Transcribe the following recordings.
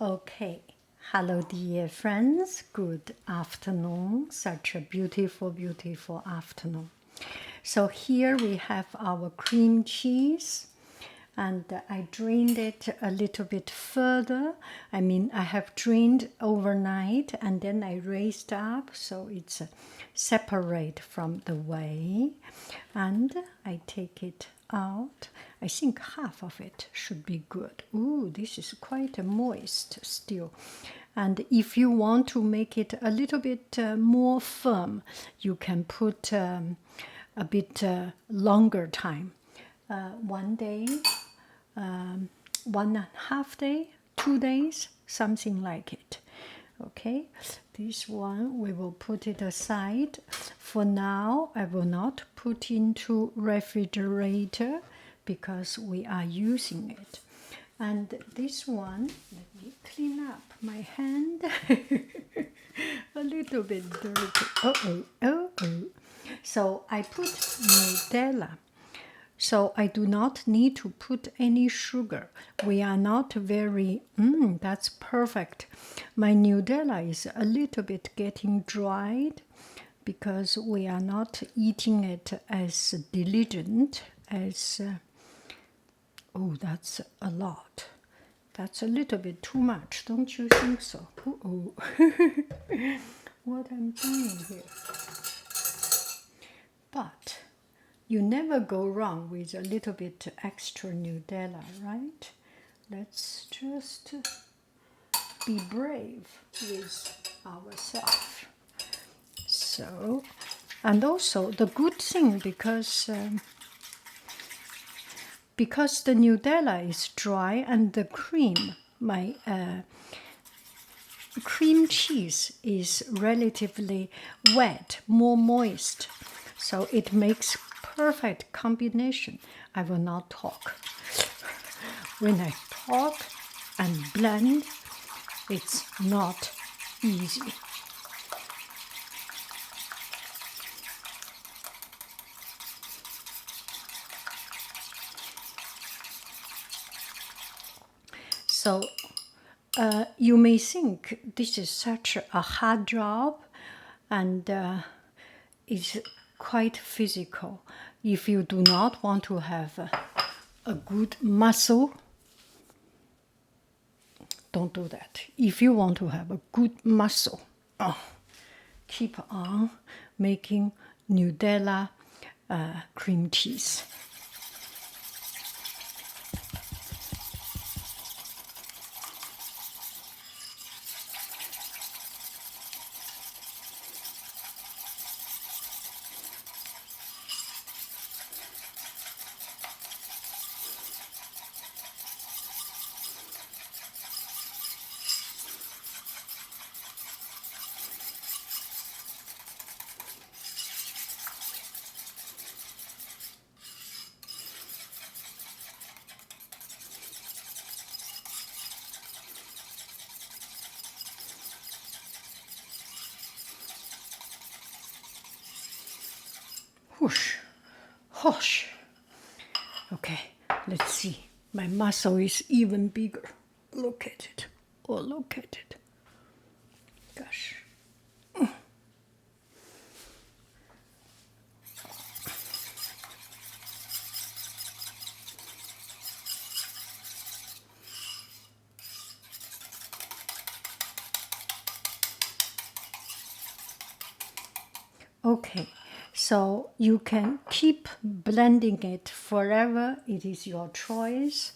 Okay, hello dear friends, good afternoon, such a beautiful, beautiful afternoon. So here we have our cream cheese and I drained it a little bit further. I have drained overnight and then I raised up so it's separate from the whey, and I take it out. I think half of it should be good. Ooh, this is quite a moist still. And if you want to make it a little bit more firm, you can put a bit longer time. 1 day, 1.5 day, 2 days, something like it. Okay, this one we will put it aside. For now, I will not put into refrigerator because we are using it. And this one, let me clean up my hand. A little bit dirty. Oh. So I put Nutella. So I do not need to put any sugar. We are not very, that's perfect. My Nutella is a little bit getting dried because we are not eating it as diligent as, oh, that's a lot. That's a little bit too much, don't you think so? Uh-oh. What I'm doing here. But you never go wrong with a little bit extra Nutella, right? Let's just be brave with ourselves. So, and also the good thing because the Nutella is dry and the cream, my cream cheese is relatively wet, more moist. So it makes perfect combination. I will not talk. When I talk and blend, it's not easy. So you may think this is such a hard job and it's quite physical. If you do not want to have a good muscle, don't do that. If you want to have a good muscle, keep on making Nutella cream cheese. Whoosh, whoosh. Okay, let's see. My muscle is even bigger. Look at it. Oh, look at it. Gosh. Okay, so you can keep blending it forever. It is your choice.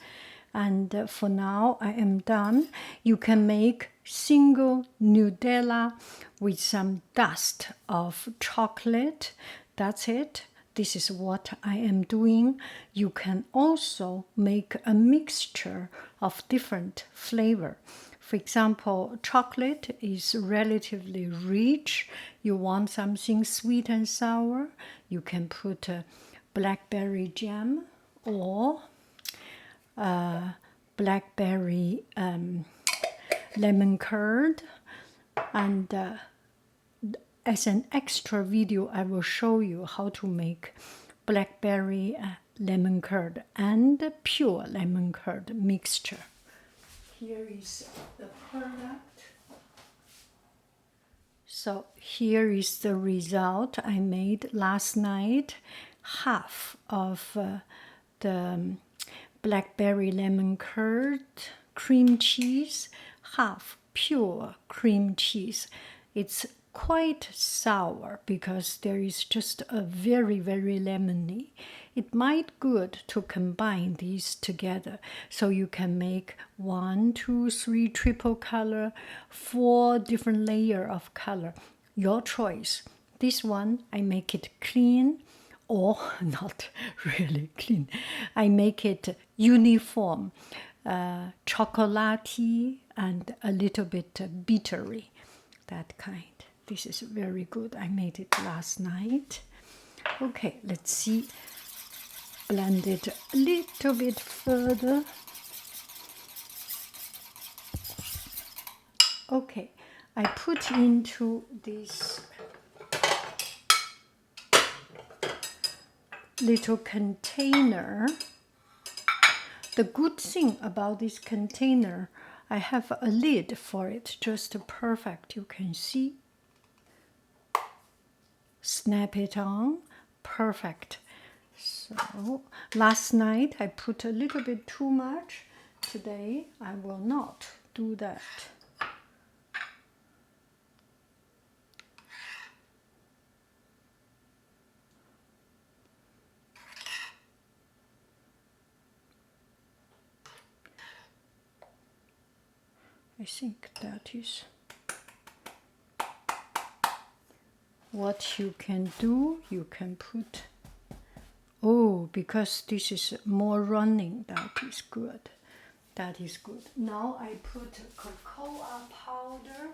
And for now, I am done. You can make single Nutella with some dust of chocolate. That's it. This is what I am doing. You can also make a mixture of different flavor. For example, chocolate is relatively rich. You want something sweet and sour, you can put blackberry jam or blackberry lemon curd. And as an extra video, I will show you how to make blackberry lemon curd and pure lemon curd mixture. Here is the product. So here is the result I made last night. Half of the blackberry lemon curd cream cheese, half pure cream cheese. It's quite sour because there is just a very, very lemony. It might good to combine these together so you can make 1, 2, 3 triple color, 4 different layer of color. Your choice. This one I make it clean or not really clean. I make it uniform, chocolatey and a little bit bittery, that kind. This is very good. I made it last night. Okay, let's see. Blend it a little bit further. Okay, I put into this little container. The good thing about this container, I have a lid for it, just perfect. You can see. Snap it on, perfect. So last night I put a little bit too much. Today I will not do that. I think that is what you can do. You can put, oh, because this is more running, that is good. That is good. Now I put cocoa powder,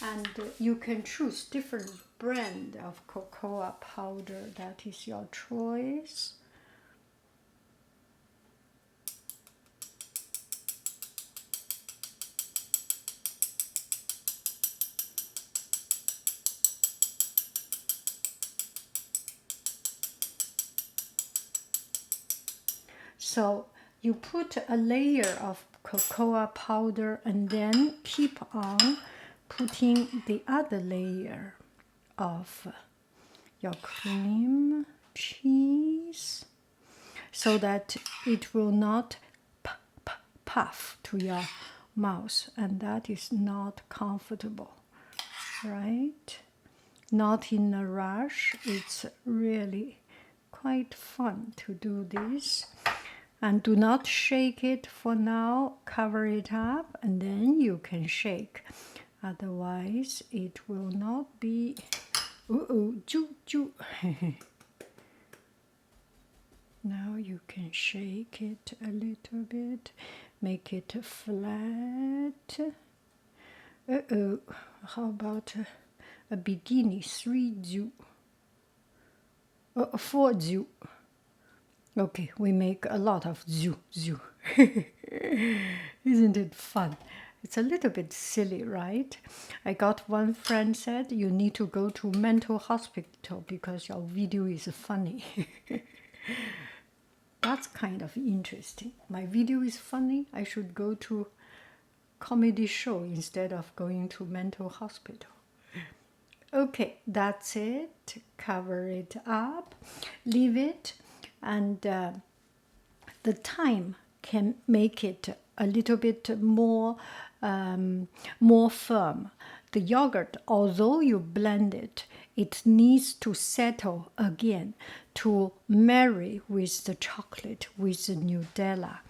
and you can choose different brand of cocoa powder. That is your choice. So you put a layer of cocoa powder and then keep on putting the other layer of your cream cheese so that it will not puff to your mouth, and that is not comfortable, right? Not in a rush. It's really quite fun to do this. And do not shake it for now. Cover it up and then you can shake. Otherwise it will not be... Now you can shake it a little bit. Make it flat. How about a bikini? 3 zu. 4 zu. Okay, we make a lot of zoo. Isn't it fun? It's a little bit silly, right? I got one friend said, you need to go to mental hospital because your video is funny. That's kind of interesting. My video is funny. I should go to comedy show instead of going to mental hospital. Okay, that's it. Cover it up. Leave it. And the time can make it a little bit more firm. The yogurt, although you blend it, it needs to settle again to marry with the chocolate, with the Nutella.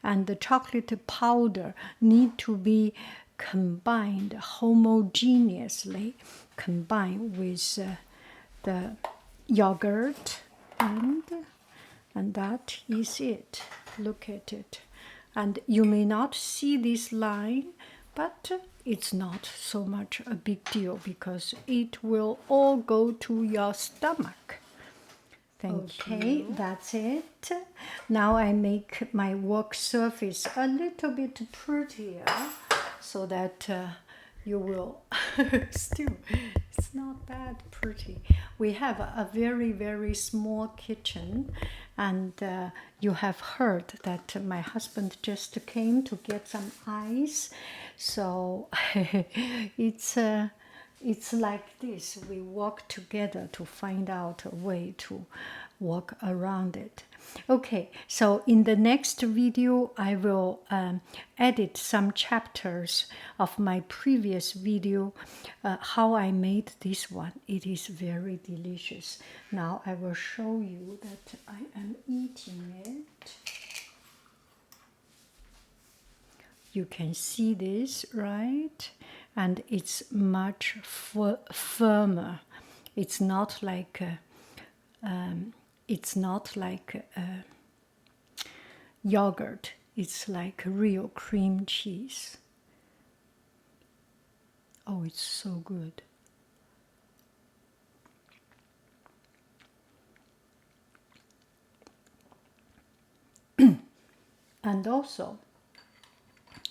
And the chocolate powder need to be combined homogeneously, combined with the yogurt and that is it. Look at it. And you may not see this line, but it's not so much a big deal because it will all go to your stomach. Thank you. That's it. Now I make my work surface a little bit prettier so that you will still, it's not that pretty. We have a very, very small kitchen, and you have heard that my husband just came to get some ice. So it's like this. We work together to find out a way to work around it. Okay, so in the next video, I will edit some chapters of my previous video, how I made this one. It is very delicious. Now I will show you that I am eating it. You can see this, right? And it's much firmer. It's not like yogurt. It's like real cream cheese. Oh, it's so good. And also,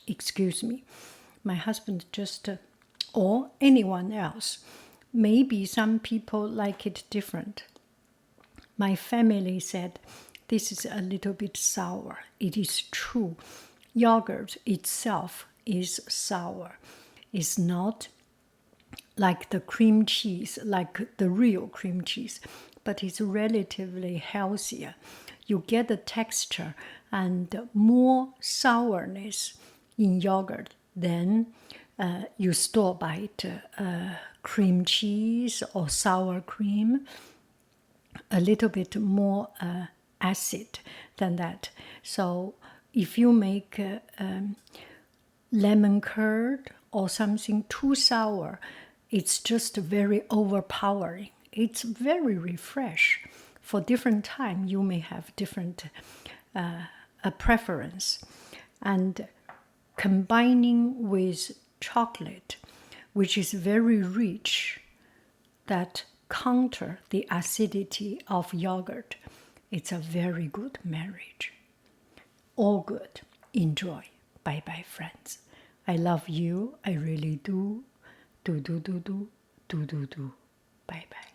excuse me, my husband just, or anyone else, maybe some people like it different. My family said this is a little bit sour. It is true. Yogurt itself is sour. It's not like the cream cheese, like the real cream cheese, but it's relatively healthier. You get the texture and more sourness in yogurt than you store-bought cream cheese or sour cream. A little bit more acid than that. So if you make lemon curd or something too sour, it's just very overpowering. It's very refresh. For different time, you may have different a preference. And combining with chocolate, which is very rich, that counter the acidity of yogurt, it's a very good marriage. All good. Enjoy. Bye bye, friends. I love you. I really do. Do. Bye bye.